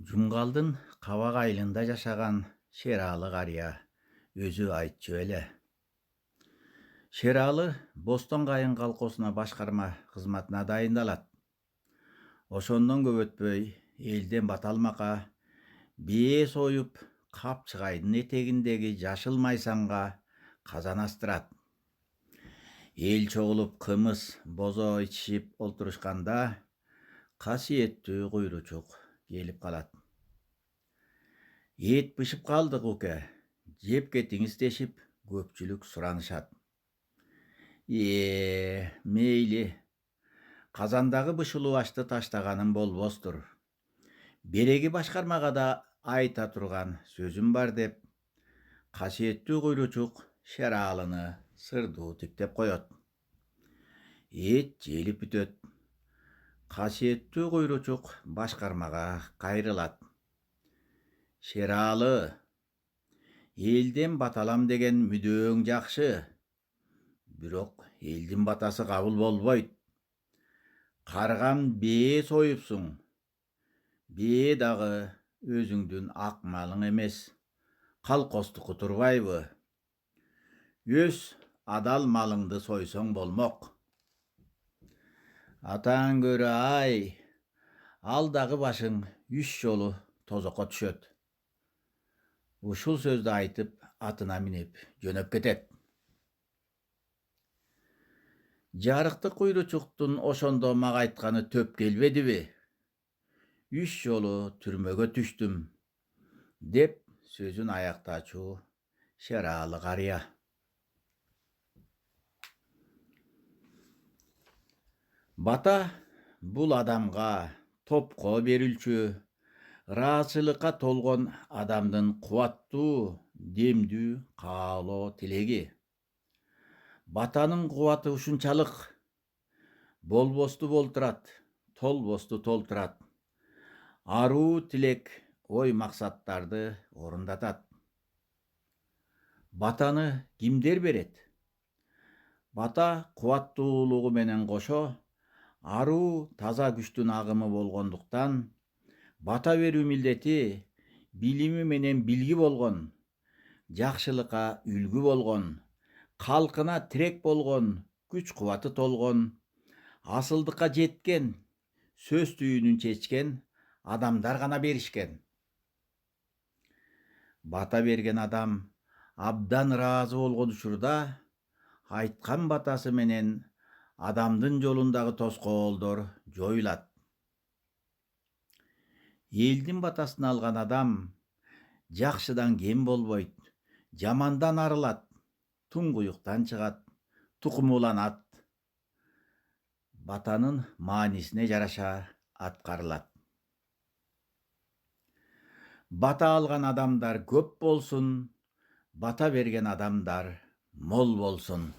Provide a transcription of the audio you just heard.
Жумгалдын кабак айылында жашаган Шералы карыя өзү айтчу эле. Шералы Бостон Кайын колхозуна башкарма кызматына дайындалат. Ошондон көп өтпөй элден бата алмакка бие союп, Капчыгайдын этегиндеги жашыл майсамга казан астырат. Эл чогулуп кымыз, бозо ичишип олтурушканда касиеттүү куйручук келип калат. Эт бышып калдык уке, жеп кетиңиз дешип көпчүлүк суранышат. Мейли, казандагы бышылуу ашты таштаганым болбостур. Береги башкармага да айта турган сөзүм бар деп, касиеттүү куйручук Шералыны сырдуу типтеп коет. Эт желип бүтөт. Касиеттүү куйручук башкармага кайрылат. Шералы, элден бата алам деген мүдөөң жакшы. Бирок элдин батасы кабыл болбойт. Каргам бие союпсуң. Бие дагы өзүңдүн ак малың эмес. Калкостуку турбайбы? Өз адал малыңды сойсоң болмок. Атаң көрө ай, ал дагы башың 3 жолу тозокко түшөт. Ушул сөздү айтып, атына минип жөнөп кетет. Жарыктык куйручуктун ошондо мага айтканы төп келбедиби? 3 жолу түрмөгө түштүм, деп сөзүн аяктачу Шералы карыя. Бата бул адамга, топко берилчү, ыраазычылыкка толгон адамдын кубаттуу, демдүү каалоо тилеги. Батанын кубаты ушунчалык болбосту болтурат, толбосту толтурат. Аруу тилек, ой максаттарды орундатат. Батаны кимдер берет? Бата кубаттуулугу менен кошо, аруу таза күчтүн агымы болгондуктан, бата берүү милдети билими менен билги болгон, жакшылыкка үлгү болгон, калкына тирек болгон, күч кубаты толгон, асылдыкка жеткен, сөз түйүнүн чечкен адамдар гана беришкен. Бата берген адам абдан ыраазы болгон учурда айткан батасы менен адамдын жолундагы тоскоолдор жоюлат. Элдин батасын алган адам жакшыдан кем болбойт, жамандан арылат, туңгуюктан чыгат, тукуму уланат. Батанын маанисине жараша аткарылат. Бата алган адамдар көп болсун, бата берген адамдар мол болсун.